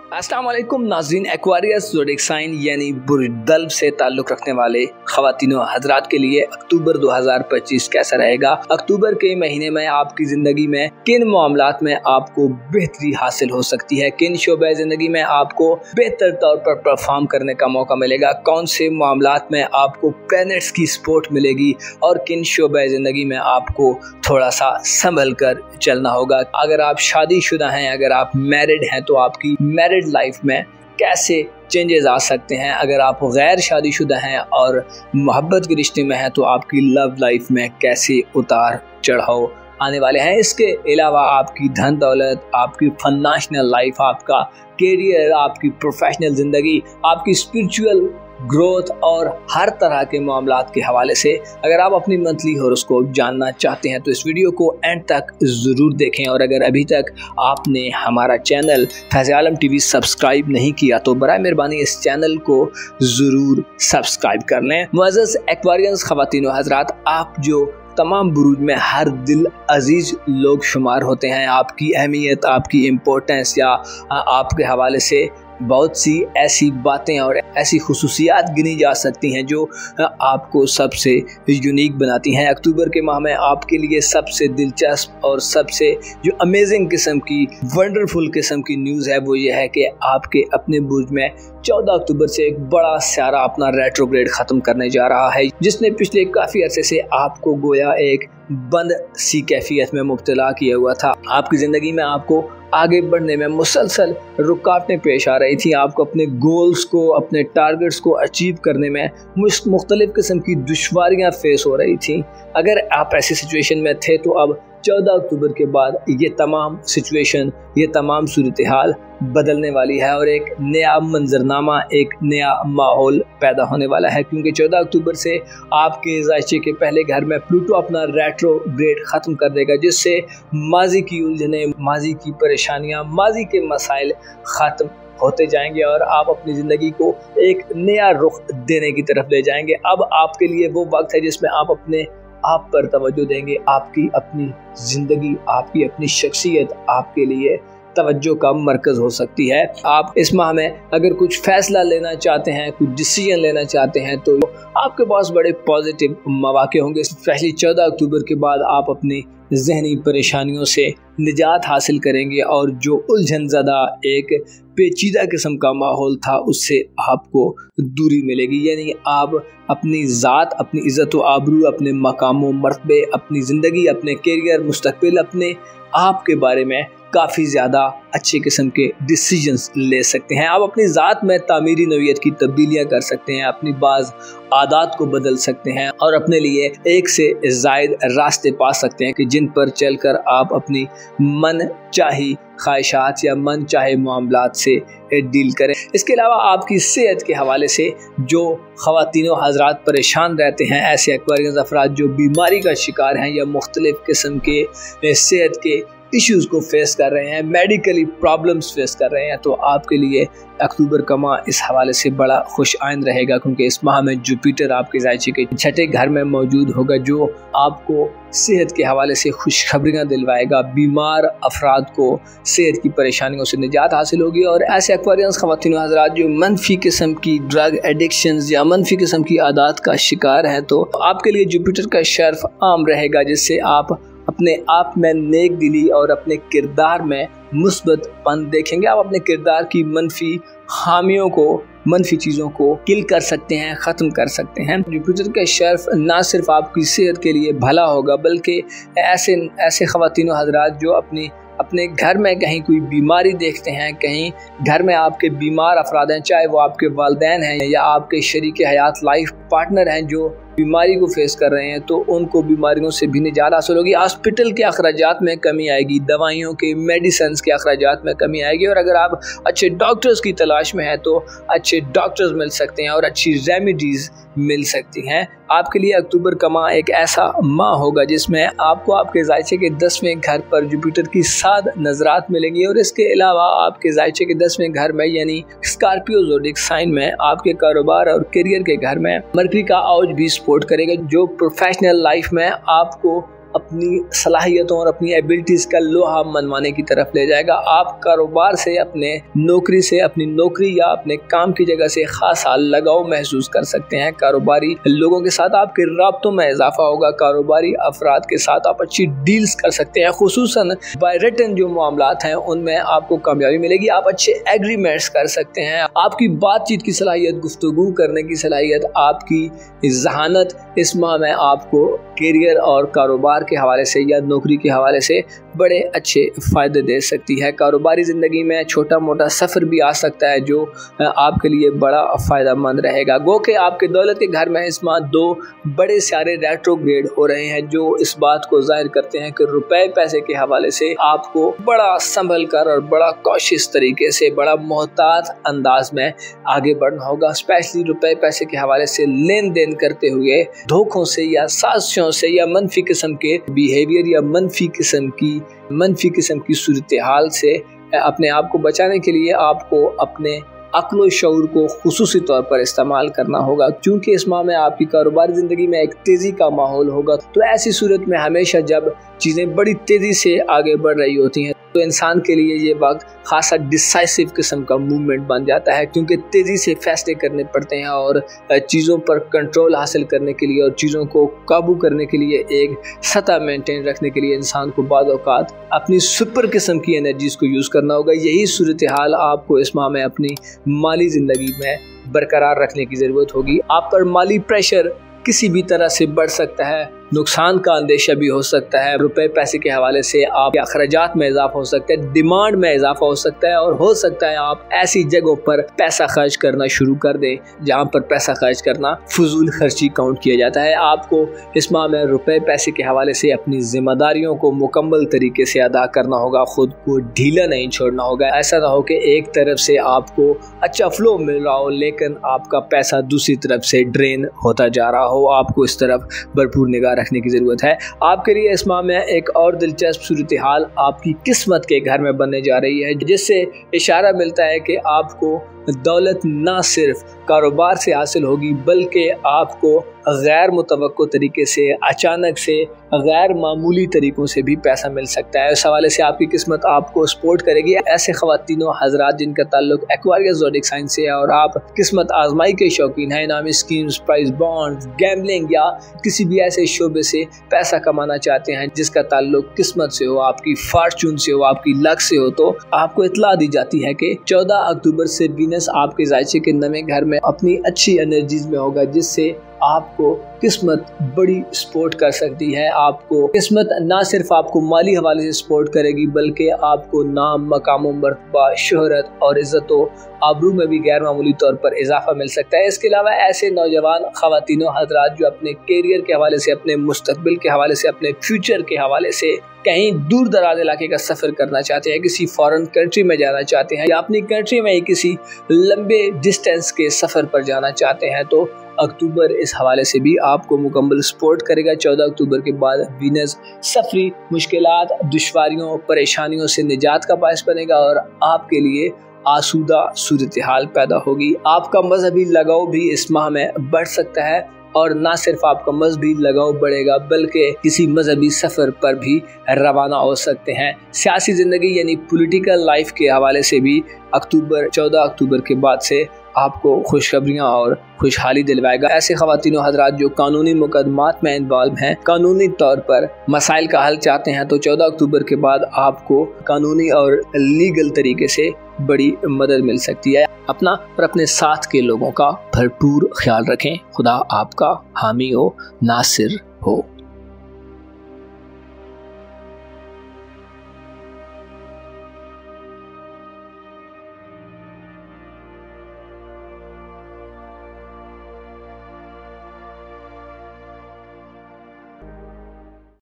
अस्सलाम वालेकुम नाज़रीन। एक्वारियस ज़ोडिएक साइन यानी बुर्ज से ताल्लुक़ रखने वाले ख़वातीनो हज़रात के लिए अक्टूबर 2025 कैसा रहेगा। अक्टूबर के महीने में आपकी ज़िंदगी में किन मामलात में आपको बेहतरी हासिल हो सकती है, किन शोबे ज़िंदगी में आपको बेहतर तौर पर परफॉर्म करने का मौका मिलेगा, कौन से मामलात में आपको प्लैनेट्स की सपोर्ट मिलेगी और किन शोबे ज़िंदगी में आपको थोड़ा सा संभल कर चलना होगा। अगर आप शादीशुदा हैं, अगर आप मैरिड हैं तो आपकी मैरिड लाइफ में कैसे चेंजेस आ सकते हैं। अगर आप गैर शादीशुदा हैं और मोहब्बत के रिश्ते में हैं तो आपकी लव लाइफ में कैसे उतार चढ़ाव आने वाले हैं। इसके अलावा आपकी धन दौलत, आपकी फाइनेंशियल लाइफ, आपका कैरियर, आपकी प्रोफेशनल ज़िंदगी, आपकी स्पिरिचुअल ग्रोथ और हर तरह के मामलात के हवाले से अगर आप अपनी मंथली हॉरोस्कोप जानना चाहते हैं तो इस वीडियो को एंड तक ज़रूर देखें। और अगर अभी तक आपने हमारा चैनल फैज़ आलम टीवी सब्सक्राइब नहीं किया तो बराए मेहरबानी इस चैनल को ज़रूर सब्सक्राइब कर लें। मुअज़्ज़ज़ एक्वारियंस ख़वातीनो हज़रात, आप जो तमाम बुरूज में हर दिल अजीज़ लोग शुमार होते हैं, आपकी अहमियत, आपकी इम्पोर्टेंस या आपके हवाले से बहुत सी ऐसी बातें और ऐसी खुसूसियात गिनी जा सकती हैं जो आपको सबसे यूनिक बनाती हैं। अक्टूबर के माह में आपके लिए सबसे दिलचस्प और सबसे जो अमेजिंग किस्म की, वंडरफुल किस्म की न्यूज़ है वो ये है कि आपके अपने बुर्ज में 14 अक्टूबर से एक बड़ा सारा अपना रेट्रोग्रेड ख़त्म करने जा रहा है, जिसने पिछले काफ़ी अरसे से आपको गोया एक बंद सी कैफियत में मुब्तला किया हुआ था। आपकी ज़िंदगी में आपको आगे बढ़ने में मुसलसल रुकावटें पेश आ रही थी। आपको अपने गोल्स को, अपने टारगेट्स को अचीव करने में मुख्तलिफ़ किस्म की दुश्वारियां फेस हो रही थी। अगर आप ऐसी सिचुएशन में थे तो अब 14 अक्टूबर के बाद ये तमाम सिचुएशन, ये तमाम सूरत हाल बदलने वाली है और एक नया मंजरनामा, एक नया माहौल पैदा होने वाला है, क्योंकि 14 अक्टूबर से आपके ज़ायचे के पहले घर में प्लूटो अपना रेट्रोग्रेड ख़त्म कर देगा, जिससे माजी की उलझनें, माजी की परेशानियां, माजी के मसाइल ख़त्म होते जाएंगे और आप अपनी ज़िंदगी को एक नया रुख देने की तरफ ले जाएंगे। अब आपके लिए वो वक्त है जिसमें आप अपने आप पर तवज्जो देंगे। आपकी अपनी ज़िंदगी, आपकी अपनी शख्सियत आपके लिए तवज्जो का मरकज़ हो सकती है। आप इस माह में अगर कुछ फ़ैसला लेना चाहते हैं, कुछ डिसीजन लेना चाहते हैं तो आपके पास बड़े पॉजिटिव मौके होंगे। स्पेशली 14 अक्टूबर के बाद आप अपनी ज़हनी परेशानियों से निजात हासिल करेंगे और जो उलझन ज़दा एक पेचीदा किस्म का माहौल था उससे आपको दूरी मिलेगी। यानी आप अपनी ज़ात, अपनी इज़्ज़त व आबरू, अपने मकाम व मर्तबे, अपनी ज़िंदगी, अपने कैरियर, मुस्तक़बिल, अपने आप के बारे में काफ़ी ज़्यादा अच्छे किस्म के डिसीजंस ले सकते हैं। आप अपनी ज़ात में तामीरी नौइयत की तब्दीलियाँ कर सकते हैं, अपनी बाज़ आदात को बदल सकते हैं और अपने लिए एक से ज़ायद रास्ते पा सकते हैं कि जिन पर चलकर आप अपनी मन चाही ख्वाहिशात या मन चाहे मामलात से डील करें। इसके अलावा आपकी सेहत के हवाले से जो ख़वातीनो हज़रात परेशान रहते हैं, ऐसे एक्वारियस अफराद जो बीमारी का शिकार हैं या मुख्तलिफ़ किस्म के सेहत के इश्यूज़ को फेस कर रहे हैं, मेडिकली प्रॉब्लम्स फेस कर रहे हैं, तो आपके लिए अक्टूबर का माह इस हवाले से बड़ा खुश आइंद रहेगा, क्योंकि इस माह में जुपिटर आपके ज़ायचे के छठे घर में मौजूद होगा, जो आपको सेहत के हवाले से खुशखबरियाँ दिलवाएगा। बीमार अफराद को सेहत की परेशानियों से निजात हासिल होगी। और ऐसे एक्वारियंस ख़वातीनो हज़रात जो मनफी किस्म की ड्रग एडिक्शंस या मनफी किस्म की आदत का शिकार हैं तो आपके लिए जुपिटर का शर्फ आम रहेगा, जिससे आप अपने आप में नेक दिली और अपने किरदार में मुस्बतपन देखेंगे। आप अपने किरदार की मनफी खामियों को, मनफी चीज़ों को किल कर सकते हैं, ख़त्म कर सकते हैं। जुपिटर का शर्फ ना सिर्फ आपकी सेहत के लिए भला होगा बल्कि ऐसे ख़वातीनो हज़रात जो अपने घर में कहीं कोई बीमारी देखते हैं, कहीं घर में आपके बीमार अफराद हैं, चाहे वो आपके वालिदैन हैं या आपके शरीक हयात लाइफ पार्टनर हैं जो बीमारी को फेस कर रहे हैं, तो उनको बीमारियों से भी निजात हासिल होगी। हॉस्पिटल के अखराजात में कमी आएगी, दवाइयों के, मेडिसिन के अखराजात में कमी आएगी। और अगर आप अच्छे डॉक्टर्स की तलाश में हैं तो अच्छे डॉक्टर्स मिल सकते हैं और अच्छी रेमेडीज़ मिल सकती हैं। आपके लिए अक्टूबर का माह एक ऐसा माह होगा जिसमें आपको आपके ज़ायचे के 10वें घर पर जुपिटर की 7 नज़रात मिलेंगी। और इसके अलावा आपके ज़ायचे के 10वें घर में यानी स्कॉर्पियो ज़ोडिएक साइन में आपके कारोबार और करियर के घर में मरकरी का औज भी सपोर्ट करेगा, जो प्रोफेशनल लाइफ में आपको अपनी सलाहियतों और अपनी एबिलिटीज का लोहा मनवाने की तरफ ले जाएगा। आप कारोबार से, अपने नौकरी से, अपनी नौकरी या अपने काम की जगह से खासा लगाव महसूस कर सकते हैं। कारोबारी लोगों के साथ आपके राब्तों में इजाफा होगा। कारोबारी अफराद के साथ आप अच्छी डील्स कर सकते हैं। खुसूसन बाय रिटन जो मामलात हैं उनमें आपको कामयाबी मिलेगी। आप अच्छे एग्रीमेंट्स कर सकते हैं। आपकी बातचीत की सलाहियत, गुफ्तगू करने की सलाहियत, आपकी जहानत इस माह में आपको कैरियर और कारोबार के हवाले से या नौकरी के हवाले से बड़े अच्छे फ़ायदे दे सकती है। कारोबारी ज़िंदगी में छोटा मोटा सफ़र भी आ सकता है जो आपके लिए बड़ा फ़ायदा मंद रहेगा। गो कि आपके दौलत के घर में इस माह 2 बड़े सारे रेट्रोग्रेड हो रहे हैं जो इस बात को ज़ाहिर करते हैं कि रुपए पैसे के हवाले से आपको बड़ा संभल कर और बड़ा कॉशियस तरीके से, बड़ा मोहतात अंदाज में आगे बढ़ना होगा। स्पेशली रुपए पैसे के हवाले से लेन देन करते हुए धोखों से या साजिशों से या मनफी किस्म के बिहेवियर या मनफी किस्म की सूरत हाल से अपने आप को बचाने के लिए आपको अपने अक्ल व शऊर को खुसूसी तौर पर इस्तेमाल करना होगा। क्योंकि इस माह में आपकी कारोबारी ज़िंदगी में एक तेज़ी का माहौल होगा, तो ऐसी सूरत में हमेशा जब चीज़ें बड़ी तेज़ी से आगे बढ़ रही होती हैं तो इंसान के लिए ये वक्त खासा डिसाइसिव किस्म का मूवमेंट बन जाता है, क्योंकि तेज़ी से फैसले करने पड़ते हैं और चीज़ों पर कंट्रोल हासिल करने के लिए और चीज़ों को काबू करने के लिए, एक सतह मेंटेन रखने के लिए इंसान को बाद औक़ात अपनी सुपर किस्म की एनर्जीज़ को यूज़ करना होगा। यही सूरत हाल आपको इस माह में अपनी माली ज़िंदगी में बरकरार रखने की ज़रूरत होगी। आप पर माली प्रेशर किसी भी तरह से बढ़ सकता है, नुकसान का अंदेशा भी हो सकता है। रुपए पैसे के हवाले से आपके अखराजात में इजाफा हो सकता है, डिमांड में इजाफा हो सकता है और हो सकता है आप ऐसी जगहों पर पैसा खर्च करना शुरू कर दें जहां पर पैसा खर्च करना फजूल खर्ची काउंट किया जाता है। आपको इस माह में रुपए पैसे के हवाले से अपनी जिम्मेदारियों को मुकम्मल तरीके से अदा करना होगा, खुद को ढीला नहीं छोड़ना होगा। ऐसा ना हो कि एक तरफ से आपको अच्छा फ्लो मिल रहा हो लेकिन आपका पैसा दूसरी तरफ से ड्रेन होता जा रहा हो। आपको इस तरफ भरपूर निगाह रखने की जरूरत है। आपके लिए इस माह में एक और दिलचस्प सूरत हाल आपकी किस्मत के घर में बनने जा रही है, जिससे इशारा मिलता है कि आपको दौलत ना सिर्फ कारोबार से हासिल होगी बल्कि आपको गैर मुतवक्को तरीके से, अचानक से, गैर मामूली तरीकों से भी पैसा मिल सकता है। इस हवाले से आपकी किस्मत आपको सपोर्ट करेगी। ऐसे ख़वातीनों हज़रात जिनका ताल्लुक एक्वारियस ज़ोडिक साइन से है और आप किस्मत आजमाई के शौकीन हैं, इनामी स्कीम्स, प्राइज बॉन्ड्स, गैम्बलिंग या किसी भी ऐसे शोबे से पैसा कमाना चाहते हैं जिसका ताल्लुक किस्मत से हो, आपकी फॉर्चून से हो, आपकी लक से हो, तो आपको इत्तला दी जाती है कि 14 अक्टूबर से वीनस आपके ज़ायचे के नवे घर में अपनी अच्छी एनर्जीज में होगा, जिससे आपको किस्मत बड़ी सपोर्ट कर सकती है। आपको किस्मत ना सिर्फ आपको माली हवाले से सपोर्ट करेगी बल्कि आपको नाम, मकाम, मर्तबा, शोहरत और इज्जत व आबरू में भी गैर मामूली तौर पर इजाफा मिल सकता है। इसके अलावा ऐसे नौजवान ख़वातीनों हज़रात जो अपने कैरियर के हवाले से, अपने मुस्तकबिल के हवाले से, अपने फ्यूचर के हवाले से कहीं दूर दराज इलाके का सफ़र करना चाहते हैं, किसी फॉरेन कंट्री में जाना चाहते हैं या अपनी कंट्री में ही किसी लंबे डिस्टेंस के सफ़र पर जाना चाहते हैं, तो अक्टूबर इस हवाले से भी आपको मुकम्मल सपोर्ट करेगा। 14 अक्टूबर के बाद वीनस सफरी मुश्किलात, दुश्वारियों, परेशानियों से निजात का बायस बनेगा और आपके लिए आसूदा सूरत हाल पैदा होगी। आपका मजहबी लगाव भी इस माह में बढ़ सकता है और ना सिर्फ आपका मजहबी लगाव बढ़ेगा बल्कि किसी मजहबी सफ़र पर भी रवाना हो सकते हैं। सियासी ज़िंदगी यानी पॉलिटिकल लाइफ के हवाले से भी 14 अक्टूबर के बाद से आपको खुशखबरियाँ और खुशहाली दिलवाएगा। ऐसे ख़वातीनों हज़रात जो कानूनी मुकदमात में इन्वॉल्व हैं, कानूनी तौर पर मसाइल का हल चाहते हैं, तो 14 अक्टूबर के बाद आपको कानूनी और लीगल तरीके से बड़ी मदद मिल सकती है। अपना और अपने साथ के लोगों का भरपूर ख्याल रखें। खुदा आपका हामी हो, नासिर हो।